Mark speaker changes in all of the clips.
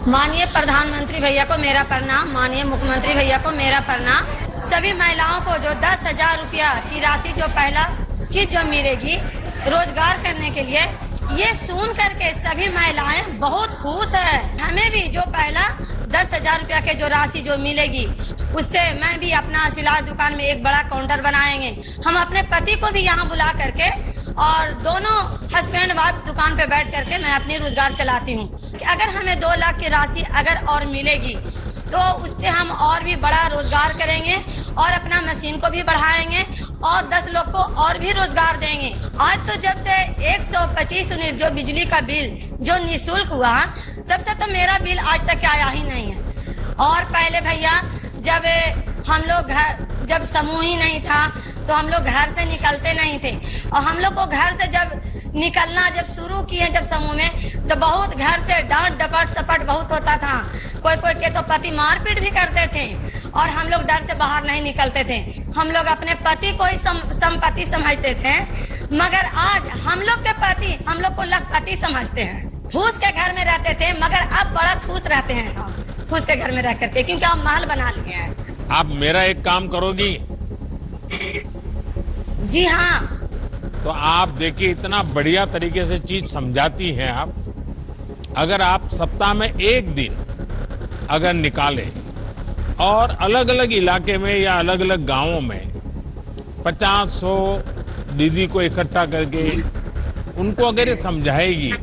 Speaker 1: माननीय प्रधानमंत्री भैया को मेरा प्रणाम, माननीय मुख्यमंत्री भैया को मेरा प्रणाम। सभी महिलाओं को जो 10,000 रुपया की राशि जो पहला किस्त जो मिलेगी रोजगार करने के लिए, ये सुन करके सभी महिलाएं बहुत खुश है। हमें भी जो पहला 10,000 रुपया के जो राशि जो मिलेगी उससे मैं भी अपना सिलाई दुकान में एक बड़ा काउंटर बनाएंगे। हम अपने पति को भी यहाँ बुला करके और दोनों हस्बैंड वाइफ दुकान पे बैठ करके मैं अपनी रोजगार चलाती हूँ। अगर हमें 2 लाख की राशि अगर और मिलेगी तो उससे हम और भी बड़ा रोजगार करेंगे और अपना मशीन को भी बढ़ाएंगे और 10 लोग को और भी रोजगार देंगे। आज तो जब से 125 यूनिट जो बिजली का बिल जो निःशुल्क हुआ, तब से तो मेरा बिल आज तक आया ही नहीं है। और पहले भैया जब हम लोग जब समूह ही नहीं था तो हम लोग घर से निकलते नहीं थे, और हम लोग को घर से जब निकलना जब शुरू किए जब समूह में, तो बहुत घर से डांट डपट सपट बहुत होता था। कोई कोई के तो पति मारपीट भी करते थे और हम लोग डर से बाहर नहीं निकलते थे। हम लोग अपने पति को ही संपत्ति समझते थे, मगर आज हम लोग के पति हम लोग को लखपति समझते हैं। फूस के घर में रहते थे मगर अब बड़ा खुश रहते हैं फूस के घर में रह करके, क्योंकि हम महल बना लिए हैं।
Speaker 2: आप मेरा एक काम करोगी?
Speaker 1: जी हाँ।
Speaker 2: तो आप देखिए, इतना बढ़िया तरीके से चीज समझाती हैं आप। अगर आप सप्ताह में एक दिन अगर निकालें और अलग अलग इलाके में या अलग अलग गांवों में 50-100 दीदी को इकट्ठा करके उनको अगर ये समझाएगी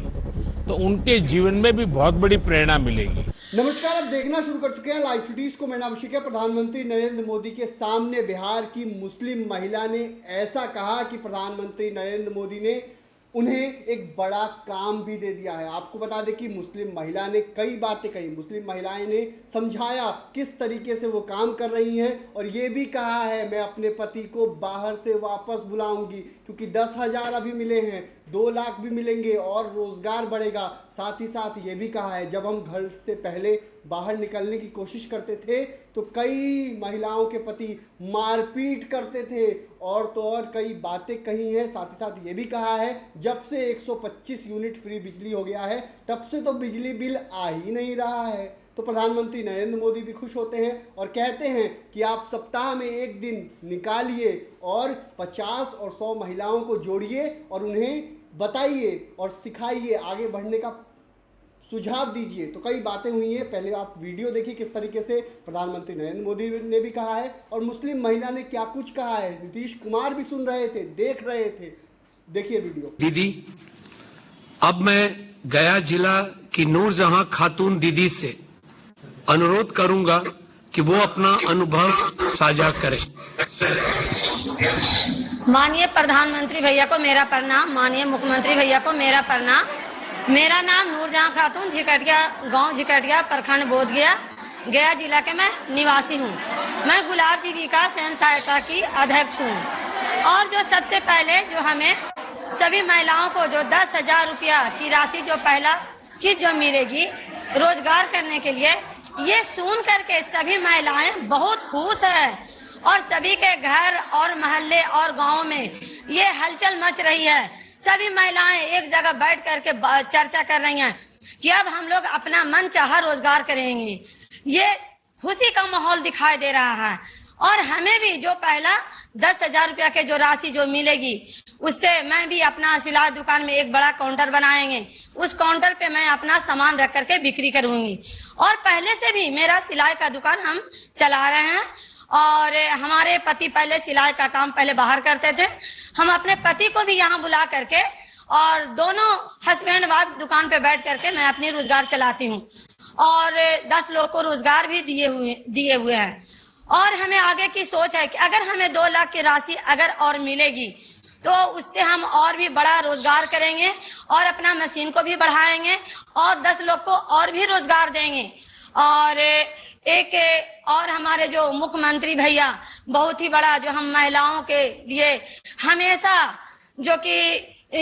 Speaker 2: तो उनके जीवन में भी बहुत बड़ी प्रेरणा मिलेगी।
Speaker 3: नमस्कार, आप देखना शुरू कर चुके हैं लाइव सिटीज को। मैं अभिषेक है। प्रधानमंत्री नरेंद्र मोदी के सामने बिहार की मुस्लिम महिला ने ऐसा कहा कि प्रधानमंत्री नरेंद्र मोदी ने उन्हें एक बड़ा काम भी दे दिया है। आपको बता दें कि मुस्लिम महिला ने कई बातें कही, मुस्लिम महिलाएं ने समझाया किस तरीके से वो काम कर रही हैं, और ये भी कहा है मैं अपने पति को बाहर से वापस बुलाऊंगी, क्योंकि 10,000 अभी मिले हैं, 2 लाख भी मिलेंगे और रोजगार बढ़ेगा। साथ ही साथ ये भी कहा है जब हम घर से पहले बाहर निकलने की कोशिश करते थे तो कई महिलाओं के पति मारपीट करते थे, और तो और कई बातें कही हैं। साथ ही साथ ये भी कहा है जब से 125 यूनिट फ्री बिजली हो गया है तब से तो बिजली बिल आ ही नहीं रहा है। तो प्रधानमंत्री नरेंद्र मोदी भी खुश होते हैं और कहते हैं कि आप सप्ताह में एक दिन निकालिए और 50 और 100 महिलाओं को जोड़िए और उन्हें बताइए और सिखाइए, आगे बढ़ने का सुझाव दीजिए। तो कई बातें हुई हैं, पहले आप वीडियो देखिए किस तरीके से प्रधानमंत्री नरेंद्र मोदी ने भी कहा है और मुस्लिम महिला ने क्या कुछ कहा है। नीतीश कुमार भी सुन रहे थे, देख रहे थे, देखिए वीडियो।
Speaker 4: दीदी, अब मैं गया जिला की नूरजहां खातून दीदी से अनुरोध करूंगा कि वो अपना अनुभव साझा करें।
Speaker 1: माननीय प्रधानमंत्री भैया को मेरा प्रणाम, माननीय मुख्यमंत्री भैया को मेरा प्रणाम। मेरा नाम नूरजहां खातून, झिकटिया गांव, झिकटिया प्रखंड बोधगया, गया जिला के मैं निवासी हूँ। मैं गुलाब जीविका स्वयं सहायता की अध्यक्ष हूँ। और जो सबसे पहले जो हमें सभी महिलाओं को जो 10,000 रुपया की राशि जो पहला किस्त जो मिलेगी रोजगार करने के लिए, ये सुन करके सभी महिलाएं बहुत खुश है और सभी के घर और मोहल्ले और गाँव में ये हलचल मच रही है। सभी महिलाएं एक जगह बैठ करके चर्चा कर रही हैं कि अब हम लोग अपना मन चाहा रोजगार करेंगे। ये खुशी का माहौल दिखाई दे रहा है। और हमें भी जो पहला 10,000 रुपया के जो राशि जो मिलेगी उससे मैं भी अपना सिलाई दुकान में एक बड़ा काउंटर बनाएंगे। उस काउंटर पे मैं अपना सामान रख करके बिक्री करूंगी। और पहले से भी मेरा सिलाई का दुकान हम चला रहे हैं और हमारे पति पहले सिलाई का काम पहले बाहर करते थे। हम अपने पति को भी यहाँ बुला करके और दोनों हस्बैंड वाइफ दुकान पे बैठ करके मैं अपनी रोजगार चलाती हूँ और 10 लोग को रोजगार भी दिए हुए हैं। और हमें आगे की सोच है कि अगर हमें 2 लाख की राशि अगर और मिलेगी तो उससे हम और भी बड़ा रोजगार करेंगे और अपना मशीन को भी बढ़ाएंगे और 10 लोग को और भी रोजगार देंगे। और एक और हमारे जो मुख्यमंत्री भैया बहुत ही बड़ा जो हम महिलाओं के लिए हमेशा जो कि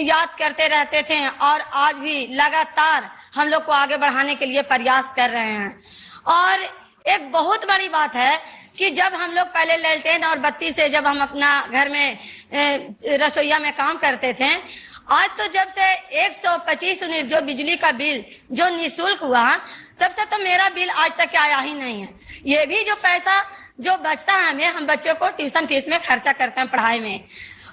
Speaker 1: याद करते रहते थे और आज भी लगातार हम लोग को आगे बढ़ाने के लिए प्रयास कर रहे हैं। और एक बहुत बड़ी बात है कि जब हम लोग पहले ललटेन और बत्ती से जब हम अपना घर में रसोईया में काम करते थे, आज तो जब से 125 यूनिट जो बिजली का बिल जो निःशुल्क हुआ, तब से तो मेरा बिल आज तक आया ही नहीं है। ये भी जो पैसा जो बचता है हमें, हम बच्चों को ट्यूशन फीस में खर्चा करते हैं, पढ़ाई में।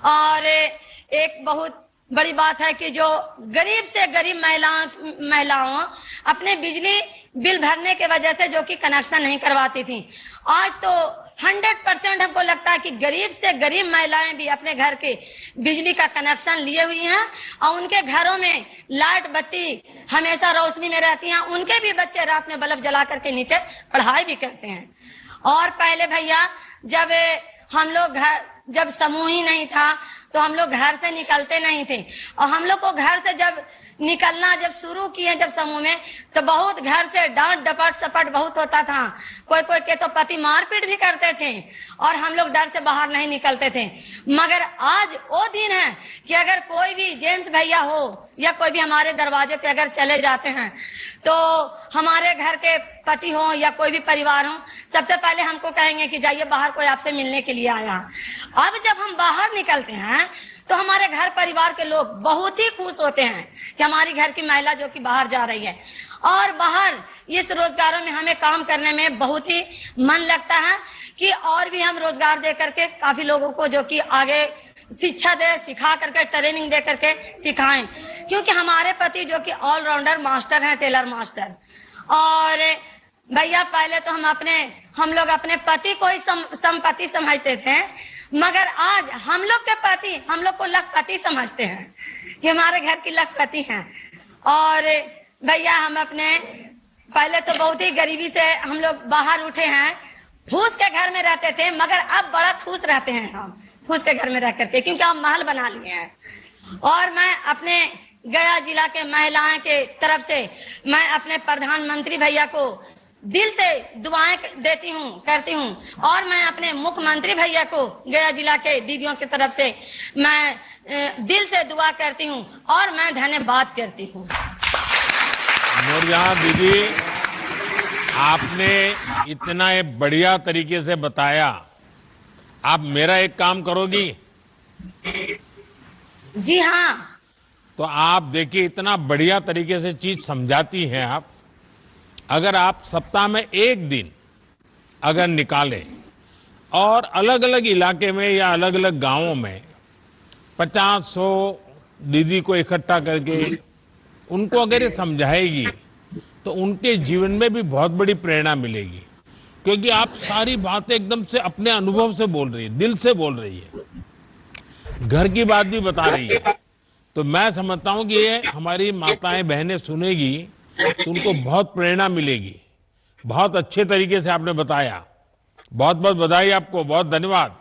Speaker 1: और एक बहुत बड़ी बात है कि जो गरीब से गरीब महिलाओं अपने बिजली बिल भरने के वजह से जो कि कनेक्शन नहीं करवाती थी, आज तो 100% हमको लगता है कि गरीब से गरीब महिलाएं भी अपने घर के बिजली का कनेक्शन लिए हुई हैं और उनके घरों में लाइट बत्ती हमेशा रोशनी में रहती हैं। उनके भी बच्चे रात में बल्ब जला करके नीचे पढ़ाई भी करते हैं। और पहले भैया जब हम लोग जब समूह ही नहीं था तो हम लोग घर से निकलते नहीं थे, और हम लोग को घर से जब निकलना जब शुरू किए जब समूह में, तो बहुत घर से डांट डपट सपट बहुत होता था। कोई कोई के तो पति मारपीट भी करते थे और हम लोग डर से बाहर नहीं निकलते थे। मगर आज वो दिन है कि अगर कोई भी जेंट्स भैया हो या कोई भी हमारे दरवाजे पे अगर चले जाते हैं तो हमारे घर के पति हो या कोई भी परिवार हो, सबसे पहले हमको कहेंगे कि जाइए बाहर, कोई आपसे मिलने के लिए आया। अब जब हम बाहर निकलते हैं तो हमारे घर परिवार के लोग बहुत ही खुश होते हैं कि हमारी घर की महिला जो कि बाहर जा रही है। और बाहर इस रोजगारों में हमें काम करने में बहुत ही मन लगता है कि और भी हम रोजगार दे करके काफी लोगों को जो कि आगे शिक्षा दे, सिखा करके ट्रेनिंग दे करके सिखाएं, क्योंकि हमारे पति जो कि ऑलराउंडर मास्टर हैं, टेलर मास्टर। और भैया पहले तो हम लोग अपने पति को ही संपत्ति समझते थे, मगर आज हम लोग के पति हम लोग को लखपति समझते हैं कि हमारे घर की लखपति हैं। और भैया हम अपने पहले तो बहुत ही गरीबी से हम लोग बाहर उठे हैं, फूस के घर में रहते थे, मगर अब बड़ा खुश रहते हैं हम फूस के घर में रह करके, क्योंकि हम महल बना लिए हैं। और मैं अपने गया जिला के महिलाएं के तरफ से मैं अपने प्रधानमंत्री भैया को दिल से दुआएं देती हूँ, करती हूँ। और मैं अपने मुख्यमंत्री भैया को गया जिला के दीदियों की तरफ से मैं दिल से दुआ करती हूँ और मैं धन्यवाद करती हूँ।
Speaker 2: नूरजहां दीदी, आपने इतना बढ़िया तरीके से बताया, आप मेरा एक काम करोगी?
Speaker 1: जी हाँ।
Speaker 2: तो आप देखिए, इतना बढ़िया तरीके से चीज समझाती हैं आप। अगर आप सप्ताह में एक दिन अगर निकालें और अलग अलग इलाके में या अलग अलग गांवों में 50-100 दीदी को इकट्ठा करके उनको अगर ये समझाएगी तो उनके जीवन में भी बहुत बड़ी प्रेरणा मिलेगी, क्योंकि आप सारी बातें एकदम से अपने अनुभव से बोल रही है, दिल से बोल रही है, घर की बात भी बता रही है। तो मैं समझता हूं कि ये हमारी माताएं बहनें सुनेगी तो उनको बहुत प्रेरणा मिलेगी। बहुत अच्छे तरीके से आपने बताया, बहुत बहुत बधाई आपको, बहुत धन्यवाद।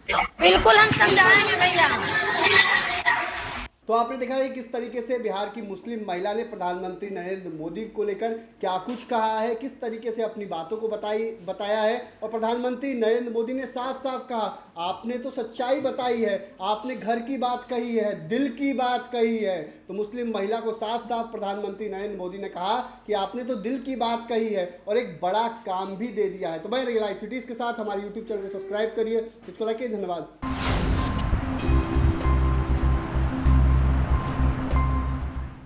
Speaker 1: बिल्कुल हम समझाएंगे भैया।
Speaker 3: तो आपने देखा है किस तरीके से बिहार की मुस्लिम महिला ने प्रधानमंत्री नरेंद्र मोदी को लेकर क्या कुछ कहा है, किस तरीके से अपनी बातों को बताया है। और प्रधानमंत्री नरेंद्र मोदी ने साफ साफ कहा, आपने तो सच्चाई बताई है, आपने घर की बात कही है, दिल की बात कही है। तो मुस्लिम महिला को साफ साफ प्रधानमंत्री नरेंद्र मोदी ने कहा कि आपने तो दिल की बात कही है और एक बड़ा काम भी दे दिया है। तो भाई लाइव सिटीज के साथ हमारे यूट्यूब चैनल को सब्सक्राइब करिए, इसको लाइक, धन्यवाद।